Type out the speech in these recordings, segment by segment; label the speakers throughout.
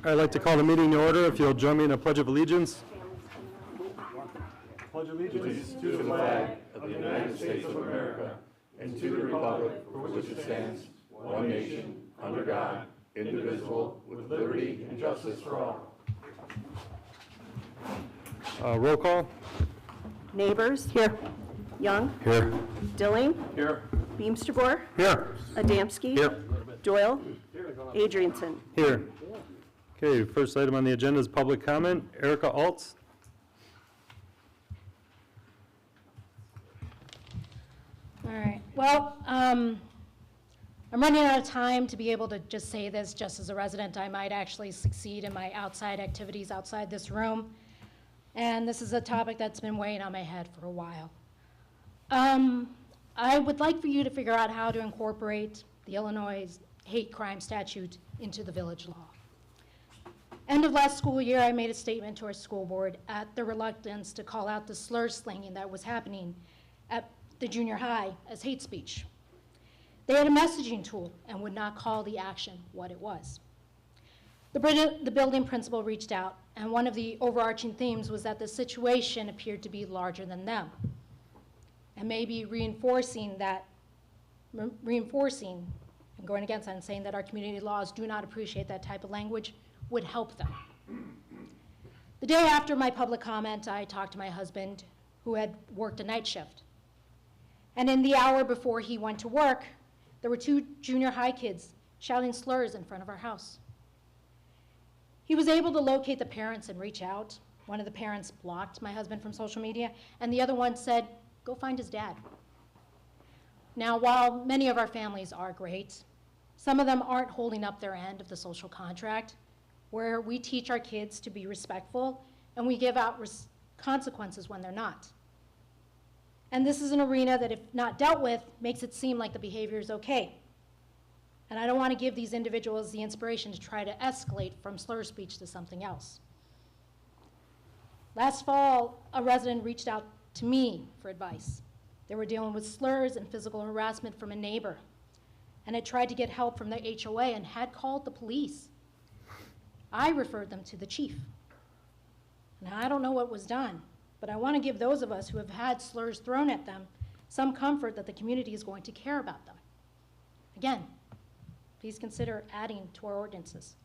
Speaker 1: I'd like to call the meeting to order. If you'll join me in a pledge of allegiance. Pledge allegiance
Speaker 2: to the flag of the United States of America and to the republic for which it stands, one nation, under God, indivisible, with liberty and justice for all.
Speaker 1: Roll call.
Speaker 3: Neighbors. Here. Young.
Speaker 1: Here.
Speaker 3: Dilling.
Speaker 2: Here.
Speaker 3: Beamsterboer.
Speaker 1: Here.
Speaker 3: Adamski.
Speaker 1: Here.
Speaker 3: Doyle. Adrianson.
Speaker 1: Here. Okay, first item on the agenda is public comment. Erica Altz.
Speaker 4: All right, well, I'm running out of time to be able to just say this. Just as a resident, I might actually succeed in my outside activities outside this room. And this is a topic that's been weighing on my head for a while. I would like for you to figure out how to incorporate the Illinois hate crime statute into the village law. End of last school year, I made a statement to our school board at the reluctance to call out the slur slinging that was happening at the junior high as hate speech. They had a messaging tool and would not call the action what it was. The building principal reached out, and one of the overarching themes was that the situation appeared to be larger than them, and maybe reinforcing and going against that and saying that our community laws do not appreciate that type of language would help them. The day after my public comment, I talked to my husband, who had worked a night shift. And in the hour before he went to work, there were 2 junior high kids shouting slurs in front of our house. He was able to locate the parents and reach out. One of the parents blocked my husband from social media, and the other one said, "Go find his dad." Now, while many of our families are great, some of them aren't holding up their end of the social contract, where we teach our kids to be respectful and we give out consequences when they're not. And this is an arena that, if not dealt with, makes it seem like the behavior is okay. And I don't want to give these individuals the inspiration to try to escalate from slur speech to something else. Last fall, a resident reached out to me for advice. They were dealing with slurs and physical harassment from a neighbor, and had tried to get help from their HOA and had called the police. I referred them to the chief. Now, I don't know what was done, but I want to give those of us who have had slurs thrown at them some comfort that the community is going to care about them. Again, please consider adding to our ordinances.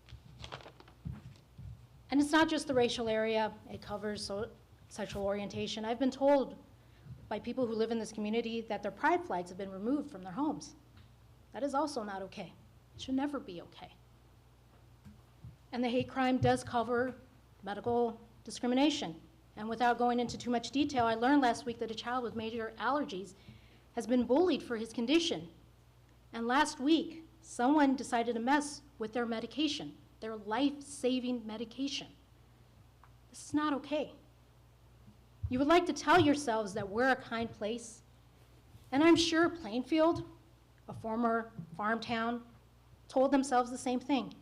Speaker 4: And it's not just the racial area, it covers sexual orientation. I've been told by people who live in this community that their pride flags have been removed from their homes. That is also not okay. It should never be okay. And the hate crime does cover medical discrimination. And without going into too much detail, I learned last week that a child with major allergies has been bullied for his condition. And last week, someone decided to mess with their medication, their life-saving medication. This is not okay. You would like to tell yourselves that we're a kind place, and I'm sure Plainfield, a former farm town, told themselves the same thing.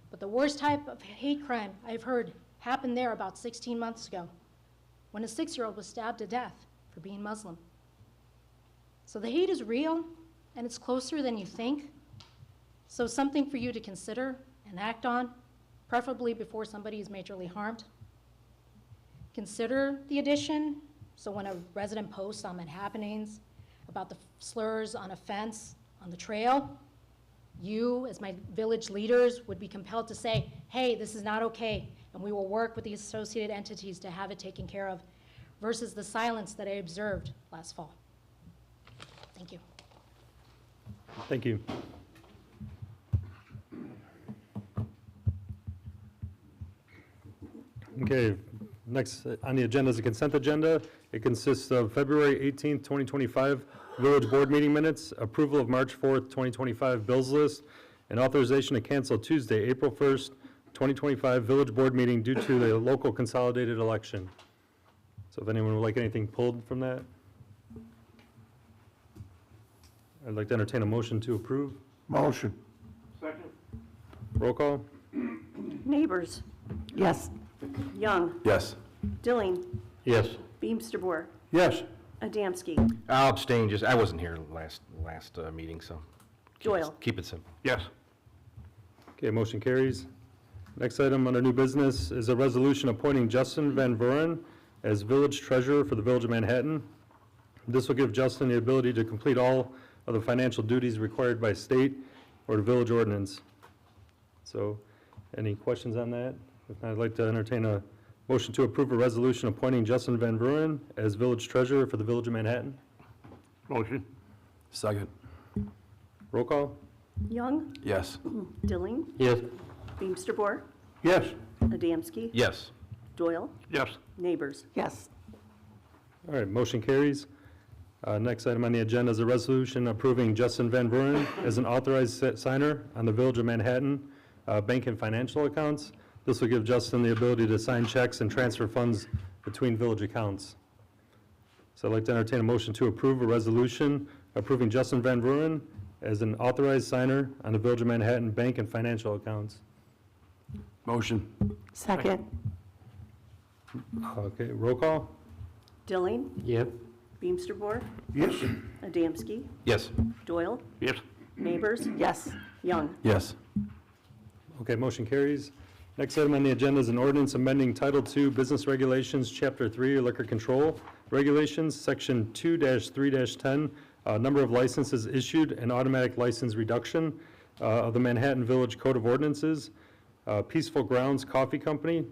Speaker 4: But the worst type of hate crime I've heard happened there about 16 months ago, when a 6-year-old was stabbed to death for being Muslim. So the hate is real, and it's closer than you think. So something for you to consider and act on, preferably before somebody is majorly harmed. Consider the addition, so when a resident posts on happenings about the slurs on a fence on the trail, you, as my village leaders, would be compelled to say, hey, this is not okay, and we will work with the associated entities to have it taken care of, versus the silence that I observed last fall. Thank you.
Speaker 1: Thank you. Okay, next on the agenda is a consent agenda. It consists of February 18th, 2025 Village Board Meeting Minutes, approval of March 4th, 2025 Bills List, and authorization to cancel Tuesday, April 1st, 2025 Village Board Meeting due to the local consolidated election. So if anyone would like anything pulled from that, I'd like to entertain a motion to approve.
Speaker 2: Motion. Second.
Speaker 1: Roll call.
Speaker 3: Neighbors.
Speaker 4: Yes.
Speaker 3: Young.
Speaker 2: Yes.
Speaker 3: Dilling.
Speaker 2: Yes.
Speaker 3: Beamsterboer.
Speaker 2: Yes.
Speaker 3: Adamski.
Speaker 5: I'll abstain, just, I wasn't here last meeting, so.
Speaker 3: Doyle.
Speaker 5: Keep it simple.
Speaker 2: Yes.
Speaker 1: Okay, motion carries. Next item under new business is a resolution appointing Justin Van Vuren as village treasurer for the Village of Manhattan. This will give Justin the ability to complete all of the financial duties required by state or the village ordinance. So, any questions on that? If not, I'd like to entertain a motion to approve a resolution appointing Justin Van Vuren as village treasurer for the Village of Manhattan.
Speaker 2: Motion.
Speaker 5: Second.
Speaker 1: Roll call?
Speaker 3: Young,
Speaker 5: Yes.
Speaker 3: Dilling,
Speaker 2: Yes.
Speaker 3: Beamster Bohr,
Speaker 2: Yes.
Speaker 3: Adamski.
Speaker 5: Yes.
Speaker 3: Doyle,
Speaker 2: Yes.
Speaker 3: Neighbors.
Speaker 6: yes,
Speaker 1: All right, motion carries. Next item on the agenda is a resolution approving Justin Van Vuren as an authorized signer on the Village of Manhattan bank and financial accounts. This will give Justin the ability to sign checks and transfer funds between village accounts. So I'd like to entertain a motion to approve a resolution approving Justin Van Vuren as an authorized signer on the Village of Manhattan bank and financial accounts.
Speaker 5: Motion.
Speaker 6: second,
Speaker 1: Okay, roll call?
Speaker 3: Dilling,
Speaker 2: Yep.
Speaker 3: Beamster Bohr,
Speaker 2: Yes.
Speaker 3: Adamski,
Speaker 5: Yes.
Speaker 3: Doyle,
Speaker 2: Yes.
Speaker 3: Neighbors,
Speaker 6: yes,
Speaker 3: Young.
Speaker 5: Yes.
Speaker 1: Okay, motion carries. Next item on the agenda is an ordinance amending Title II Business Regulations, Chapter 3 Liquor Control Regulations, Section 2-3-10, number of licenses issued and automatic license reduction of the Manhattan Village Code of Ordinances. Peaceful Grounds Coffee Company.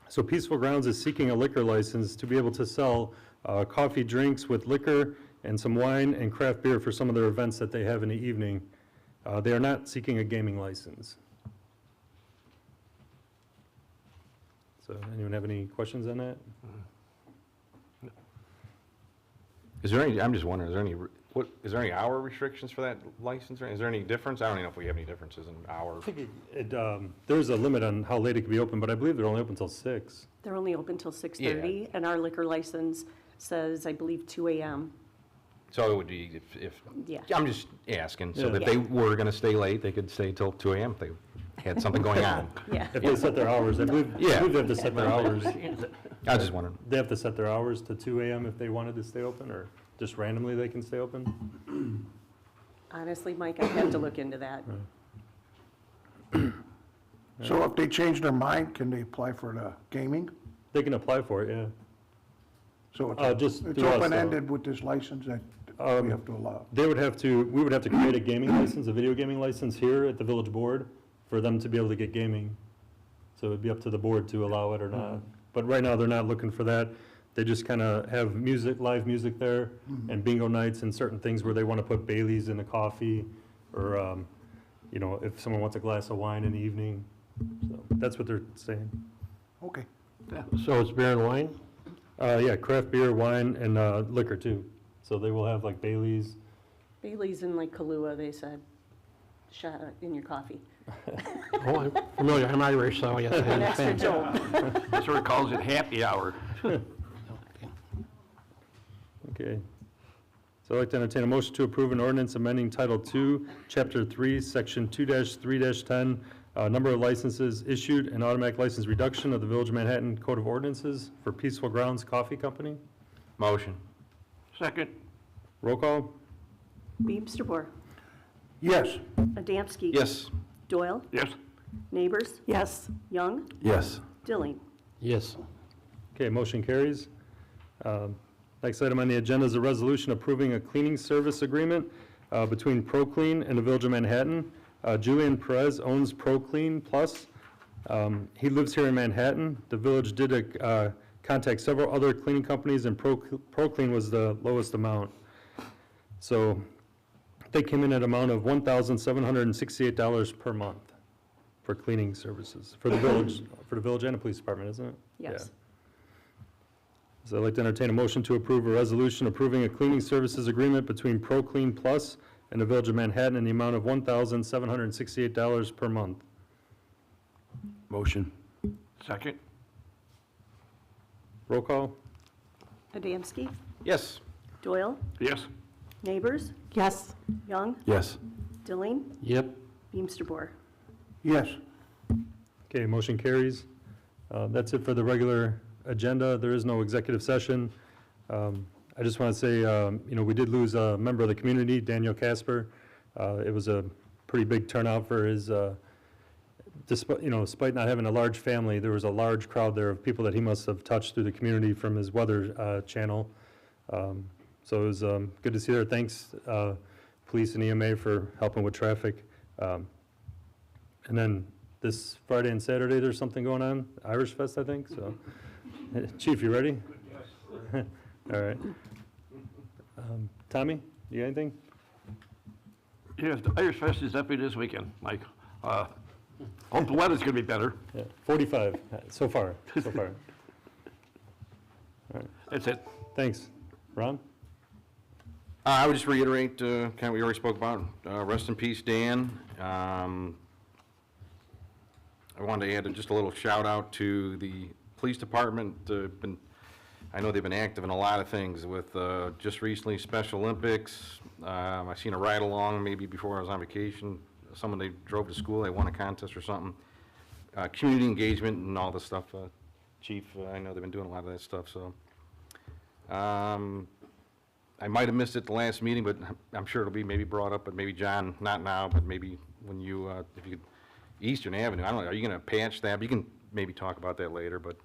Speaker 1: So Peaceful Grounds is seeking a liquor license to be able to sell coffee drinks with liquor and some wine and craft beer for some of their events that they have in the evening. They are not seeking a gaming license. So anyone have any questions on that?
Speaker 5: Is there any, I'm just wondering, is there any hour restrictions for that license? Or is there any difference? I don't even know if we have any differences in hours.
Speaker 1: I think there's a limit on how late it can be open, but I believe they're only open until 6.
Speaker 3: They're only open till 6:30, and our liquor license says, I believe, 2 a.m.
Speaker 5: So it would be if,
Speaker 3: Yeah.
Speaker 5: I'm just asking, so
Speaker 1: Yeah.
Speaker 5: that if they were going to stay late, they could stay till 2 a.m. if they had something going on.
Speaker 3: Yeah.
Speaker 1: If they set their hours, I believe they have to set their hours.
Speaker 5: I was just wondering.
Speaker 1: They have to set their hours to 2 a.m. if they wanted to stay open, or just randomly they can stay open?
Speaker 3: Honestly, Mike, I have to look into that.
Speaker 7: So if they change their mind, can they apply for the gaming?
Speaker 1: They can apply for it, yeah.
Speaker 7: So
Speaker 1: Just
Speaker 7: it's
Speaker 1: through us, though.
Speaker 7: open-ended with this license that we have to allow?
Speaker 1: We would have to create a gaming license, a video gaming license here at the village board for them to be able to get gaming. So it'd be up to the board to allow it or not. But right now, they're not looking for that. They just kind of have music, live music there, and bingo nights and certain things where they want to put Baileys in the coffee, or, if someone wants a glass of wine in the evening. So that's what they're saying.
Speaker 7: Okay.
Speaker 2: So it's beer and wine?
Speaker 1: Yeah, craft beer, wine, and liquor too. So they will have like Baileys.
Speaker 3: Bailey's and like Kahlua, they said, shot in your coffee.
Speaker 2: Oh, I'm familiar. I'm Irish, so yes, I
Speaker 3: An extra
Speaker 2: understand.
Speaker 3: jolt.
Speaker 8: That's what it calls it, happy hour.
Speaker 1: Okay. So I'd like to entertain a motion to approve an ordinance amending Title II, Chapter 3, Section 2-3-10, number of licenses issued and automatic license reduction of the Village of Manhattan Code of Ordinances for Peaceful Grounds Coffee Company.
Speaker 5: Motion.
Speaker 8: Second.
Speaker 1: Roll call?
Speaker 3: Beamster Bohr,
Speaker 7: Yes.
Speaker 3: Adamski.
Speaker 5: Yes.
Speaker 3: Doyle,
Speaker 8: Yes.
Speaker 3: Neighbors,
Speaker 6: yes,
Speaker 3: Young,
Speaker 5: Yes.
Speaker 3: Dilling.
Speaker 2: Yes.
Speaker 1: Okay, motion carries. Next item on the agenda is a resolution approving a cleaning service agreement between ProClean and the Village of Manhattan. Julian Perez owns ProClean Plus. He lives here in Manhattan. The village did contact several other cleaning companies, and ProClean was the lowest amount. So they came in at an amount of $1,768 per month for cleaning services for the village and the police department, isn't it?
Speaker 3: Yes.
Speaker 1: Yeah. So I'd like to entertain a motion to approve a resolution approving a cleaning services agreement between ProClean Plus and the Village of Manhattan in the amount of $1,768 per month.
Speaker 5: Motion.
Speaker 8: Second.
Speaker 1: Roll call?
Speaker 3: Adamski,
Speaker 5: Yes.
Speaker 3: Doyle,
Speaker 8: Yes.
Speaker 3: Neighbors,
Speaker 6: yes,
Speaker 3: Young,
Speaker 5: Yes.
Speaker 3: Dilling,
Speaker 2: Yep.
Speaker 3: Beamster Bohr.
Speaker 7: Yes.
Speaker 1: Okay, motion carries. That's it for the regular agenda. There is no executive session. I just want to say, we did lose a member of the community, Daniel Casper. It was a pretty big turnout for his despite not having a large family, there was a large crowd there of people that he must have touched through the community from his weather channel. So it was good to see there. Thanks, police and EMA, for helping with traffic. And then this Friday and Saturday, there's something going on, Irish Fest, I think, so. Chief, you ready? Yes. All right. Tommy, you got anything?
Speaker 8: Yes, the Irish Fest is definitely this weekend, Mike. Hope the weather's gonna be better.
Speaker 1: Yeah, 45, so far.
Speaker 8: That's it.
Speaker 1: Thanks. Ron?
Speaker 5: I would just reiterate, kind of we already spoke about, rest in peace, Dan. I wanted to add just a little shout out to the police department. I know they've been active in a lot of things with, just recently, Special Olympics. I seen a ride along maybe before I was on vacation. Someone they drove to school, they won a contest or something. Community engagement and all this stuff. Chief, I know they've been doing a lot of that stuff, so. I might have missed it the last meeting, but I'm sure it'll be maybe brought up, but maybe John, not now, but maybe when you, if you could, Eastern Avenue, I don't know, are you gonna patch that? You can maybe talk about that later, but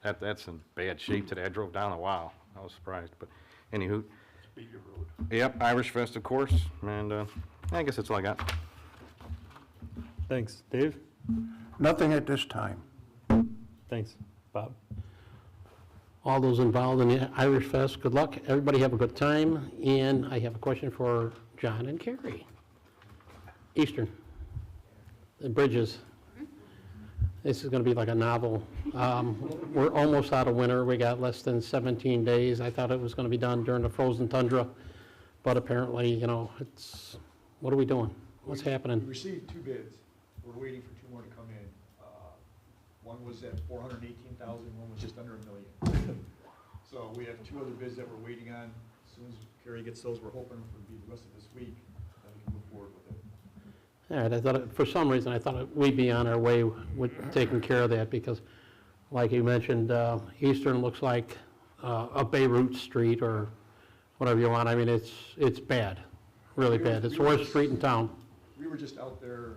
Speaker 5: that's in bad shape today. I drove down a while. I was surprised, but anywho. Yep, Irish Fest, of course, and I guess that's all I got.
Speaker 1: Thanks. Dave?
Speaker 7: Nothing at this time.
Speaker 1: Thanks. Bob?
Speaker 6: All those involved in the Irish Fest, good luck. Everybody have a good time. And I have a question for John and Carrie. Eastern, the bridges. This is going to be like a novel. We're almost out of winter. We got less than 17 days. I thought it was going to be done during the frozen tundra, but apparently, it's, what are we doing? What's
Speaker 9: We
Speaker 6: happening?
Speaker 9: received 2 bids. We're waiting for 2 more to come in. One was at $418,000, one was just under $1 million. So we have 2 other bids that we're waiting on. As soon as Carrie gets those, we're hoping it will be the rest of this week that we can move forward with it.
Speaker 6: All right, I thought, for some reason, I thought we'd be on our way with taking care of that because, like you mentioned, Eastern looks like a Beirut street or whatever you want. I mean, it's bad, really bad. It's the worst street in town.
Speaker 9: We were just out there,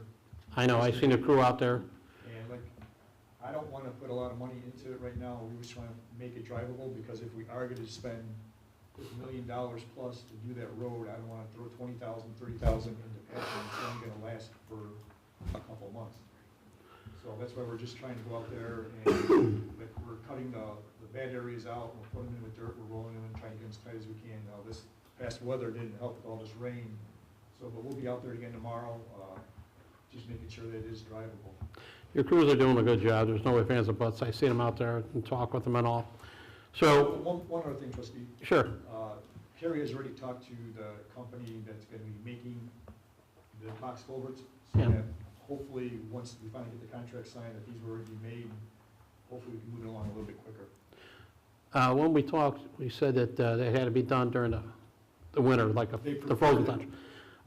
Speaker 6: I know, I seen a crew out there.
Speaker 9: and I don't want to put a lot of money into it right now. We was trying to make it drivable, because if we are going to spend $1 million plus to do that road, I don't want to throw $20,000, $30,000 into patching. It's only going to last for a couple of months. So that's why we're just trying to go out there, and we're cutting the bad areas out, we're putting them in with dirt, we're rolling them and trying to get them as tight as we can. Now, this past weather didn't help with all this rain, so, but we'll be out there again tomorrow, just making sure that it is drivable.
Speaker 6: Your crews are doing a good job. There's no ifs, ands, or buts. I seen them out there and talk with them and all. So,
Speaker 9: One other thing, trustee.
Speaker 6: sure.
Speaker 9: Carrie has already talked to the company that's going to be making the box culverts. So
Speaker 6: Yeah.
Speaker 9: that hopefully, once we finally get the contract signed, that these will already be made, hopefully we can move it along a little bit quicker.
Speaker 6: When we talked, we said that they had to be done during the winter, like the frozen tundra.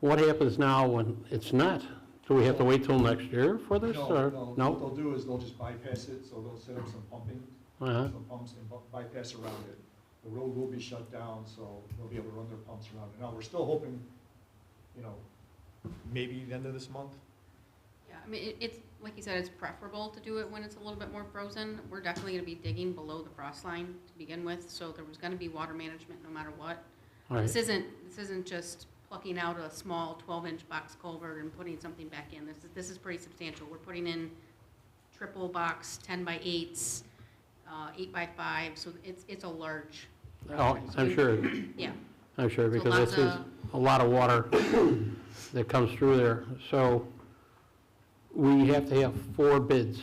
Speaker 6: What happens now when it's not? Do we have to wait till next year for this, or?
Speaker 9: No, what they'll do is they'll just bypass it, so they'll set up some pumping, some pumps and bypass around it. The road will be shut down, so they'll be able to run their pumps around it. Now, we're still hoping, maybe the end of this month.
Speaker 10: Yeah, I mean, it's, like you said, it's preferable to do it when it's a little bit more frozen. We're definitely gonna be digging below the frost line to begin with, so there was gonna be water management no matter what.
Speaker 6: All right.
Speaker 10: This isn't just plucking out a small 12-inch box culvert and putting something back in. This is pretty substantial. We're putting in triple box 10x8s, 8x5, so it's a large
Speaker 6: Oh,
Speaker 10: project. So
Speaker 6: I'm
Speaker 10: we-
Speaker 6: sure.
Speaker 10: Yeah.
Speaker 6: I'm sure,
Speaker 10: So
Speaker 6: because
Speaker 10: lots
Speaker 6: this is a lot of water that comes through there. So we have to have 4 bids,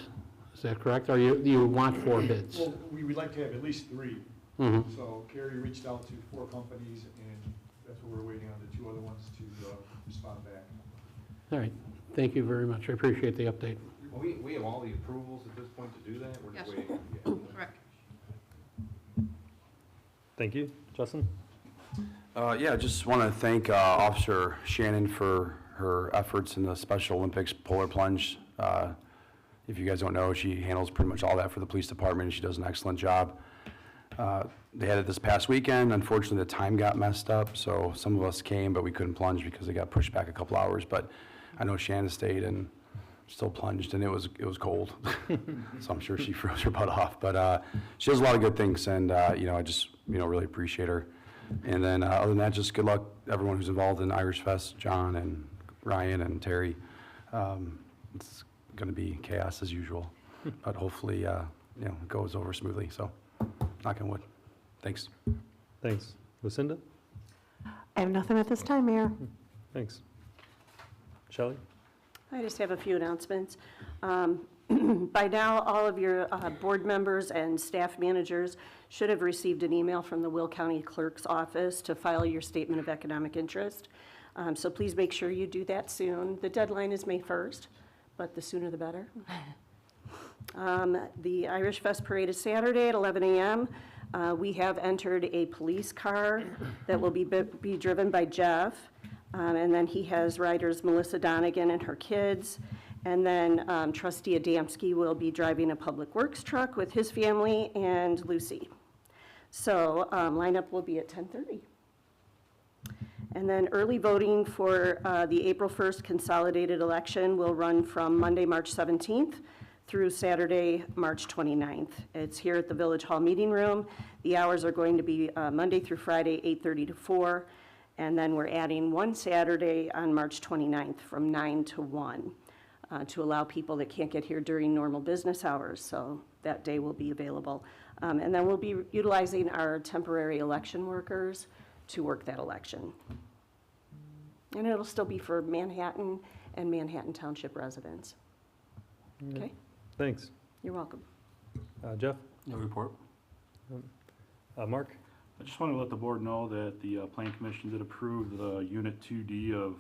Speaker 6: is that correct? Or you want 4 bids?
Speaker 9: Well, we would like to have at least 3.
Speaker 6: Mhm.
Speaker 9: So Carrie reached out to 4 companies, and that's what we're waiting on, the 2 other ones to respond back.
Speaker 6: All right, thank you very much, I appreciate the update.
Speaker 5: We have all the approvals at this point to do that? We're just
Speaker 10: Yes.
Speaker 5: waiting.
Speaker 10: Correct.
Speaker 1: Thank you. Justin?
Speaker 11: Yeah, just want to thank Officer Shannon for her efforts in the Special Olympics polar plunge. If you guys don't know, she handles pretty much all that for the police department, and she does an excellent job. They had it this past weekend. Unfortunately, the time got messed up, so some of us came, but we couldn't plunge because it got pushed back a couple hours. But I know Shannon stayed and still plunged, and it was cold. So I'm sure she froze her butt off. But she does a lot of good things, and, I just, really appreciate her. And then other than that, just good luck everyone who's involved in Irish Fest, John and Ryan and Terry. It's going to be chaos as usual, but hopefully, it goes over smoothly. So knock on wood. Thanks.
Speaker 1: Thanks. Lucinda?
Speaker 3: I have nothing at this time, Mayor.
Speaker 1: Thanks. Shelley?
Speaker 3: I just have a few announcements. By now, all of your board members and staff managers should have received an email from the Will County Clerk's Office to file your statement of economic interest. So please make sure you do that soon. The deadline is May 1st, but the sooner the better. The Irish Fest Parade is Saturday at 11 a.m. We have entered a police car that will be driven by Jeff. And then he has riders Melissa Donegan and her kids. And then Trustee Adamski will be driving a public works truck with his family and Lucy. So lineup will be at 10:30. And then early voting for the April 1st consolidated election will run from Monday, March 17th through Saturday, March 29th. It's here at the Village Hall Meeting Room. The hours are going to be Monday through Friday, 8:30 to 4. And then we're adding one Saturday on March 29th from 9 to 1 to allow people that can't get here during normal business hours. So that day will be available. And then we'll be utilizing our temporary election workers to work that election. And it'll still be for Manhattan and Manhattan Township residents. Okay?
Speaker 1: Thanks.
Speaker 3: You're welcome.
Speaker 1: Jeff?
Speaker 12: No report.
Speaker 1: Mark?
Speaker 12: I just want to let the board know that the Plan Commission did approve the Unit 2D of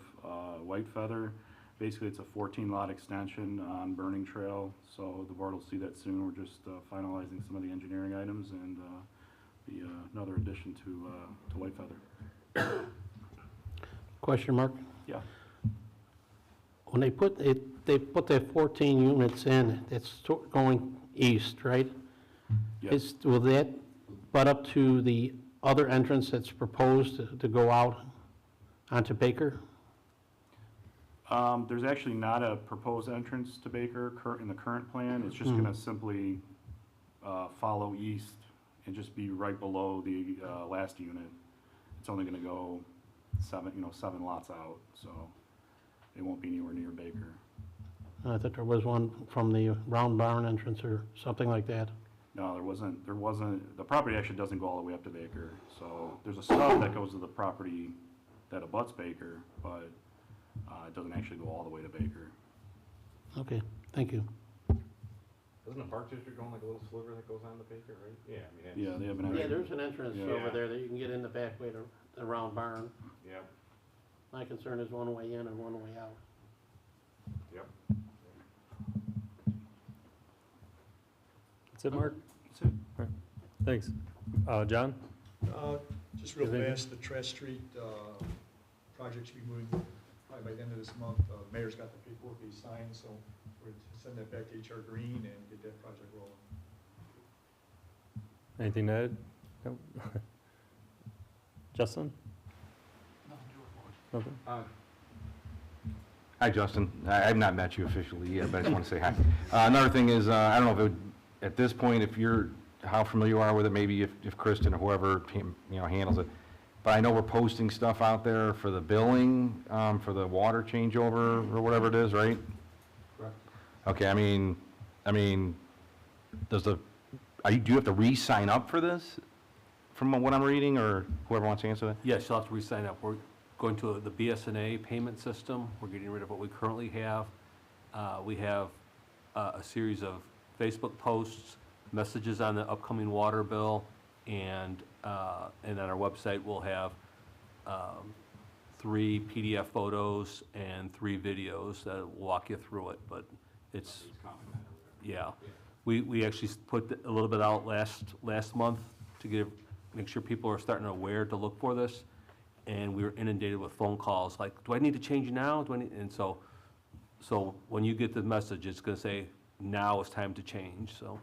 Speaker 12: White Feather. Basically, it's a 14-lot extension on Burning Trail, so the board will see that soon. We're just finalizing some of the engineering items and be another addition to White Feather.
Speaker 6: Question, Mark?
Speaker 12: Yeah.
Speaker 6: When they put that 14 units in, it's going east, right?
Speaker 12: Yes.
Speaker 6: Will that butt up to the other entrance that's proposed to go out onto Baker?
Speaker 12: There's actually not a proposed entrance to Baker in the current plan. It's just going to simply follow east and just be right below the last unit. It's only going to go 7 lots out, so it won't be anywhere near Baker.
Speaker 6: I thought there was one from the round barn entrance or something like that.
Speaker 12: No, there wasn't, the property actually doesn't go all the way up to Baker. So there's a stub that goes to the property that abuts Baker, but it doesn't actually go all the way to Baker.
Speaker 6: Okay, thank you.
Speaker 5: Doesn't the Park District own like a little sliver that goes on to Baker, right? Yeah, I mean,
Speaker 12: Yeah, they have an.
Speaker 6: Yeah, there's an entrance
Speaker 12: Yeah.
Speaker 6: over there that you can get in the back way to the round barn.
Speaker 5: Yep,
Speaker 6: My concern is one way in and one way out.
Speaker 5: yep.
Speaker 1: That's it, Mark?
Speaker 9: That's it.
Speaker 1: All right. Thanks. John?
Speaker 9: Just real
Speaker 1: Is there
Speaker 9: fast, the Trash Street project should be moving probably by the end of this month. Mayor's got the paperwork he signed, so we're to send that back to HR Green and get that project rolling.
Speaker 1: Anything to add? Nope. Justin? Nothing?
Speaker 5: Hi, Justin. I've not met you officially yet, but I just want to say hi. Another thing is, I don't know if it would, at this point, how familiar you are with it, maybe if Kristen or whoever, handles it. But I know we're posting stuff out there for the billing, for the water changeover or whatever it is, right?
Speaker 12: Correct.
Speaker 5: Okay, I mean, do you have to re-sign up for this, from what I'm reading, or whoever wants to answer that?
Speaker 12: Yes, you'll have to re-sign up. We're going to the BSNA payment system. We're getting rid of what we currently have. We have a series of Facebook posts, messages on the upcoming water bill, and on our website we'll have 3 PDF photos and 3 videos that will walk you through it. But it's, yeah. We actually put a little bit out last month to make sure people are starting aware to look for this. And we were inundated with phone calls like, do I need to change now? And so when you get the message, it's going to say, now is time to change, so.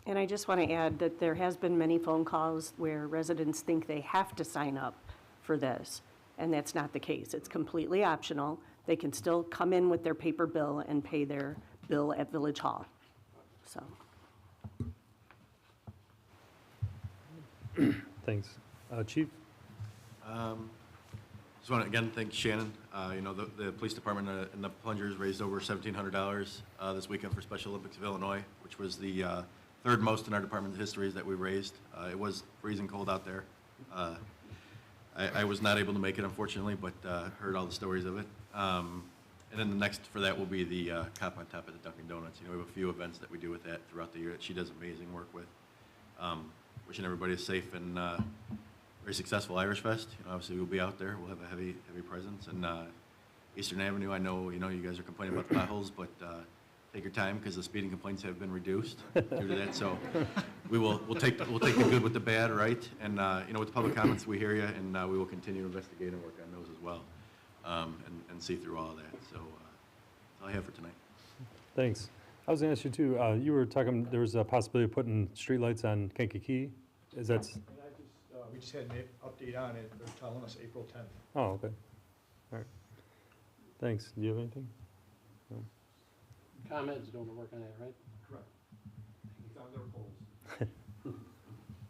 Speaker 3: And I just want to add that there has been many phone calls where residents think they have to sign up for this. and that's not the case. It's completely optional. They can still come in with their paper bill and pay their bill at Village Hall, so.
Speaker 1: Thanks. Chief?
Speaker 13: Just want to again thank Shannon. You know, the police department and the plungers raised over $1,700 this weekend for Special Olympics of Illinois, which was the third most in our department's history that we raised. It was freezing cold out there. I was not able to make it, unfortunately, but heard all the stories of it. And then the next for that will be the Cop on Top at the Dunkin' Donuts. You know, we have a few events that we do with that throughout the year that she does amazing work with. Wishing everybody a safe and very successful Irish Fest. You know, obviously we'll be out there. We'll have a heavy presence. And Eastern Avenue, I know you guys are complaining about the potholes, but take your time because the speeding complaints have been reduced due to that. So we'll take the good with the bad, right? And you know, with the public comments, we hear you, and we will continue to investigate and work on those as well, and see through all of that. So that's all I have for tonight.
Speaker 1: Thanks. I was going to ask you too, you were talking, there was a possibility of putting streetlights on Kankakee. Is that,
Speaker 9: And we just had an update on it. They're telling us April 10th.
Speaker 1: oh, okay. All right. Thanks. Do you have anything?
Speaker 6: ComEd's doing the work on that, right?
Speaker 9: Correct. It's on their polls.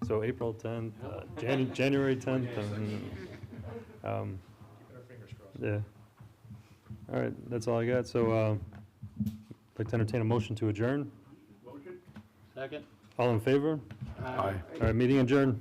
Speaker 1: So April 10th, January 10th,
Speaker 9: Keeping our fingers crossed.
Speaker 1: yeah. All right, that's all I got. So I'd like to entertain a motion to adjourn.
Speaker 6: Second?
Speaker 1: All in favor?
Speaker 11: Aye.
Speaker 1: All right, meeting adjourned.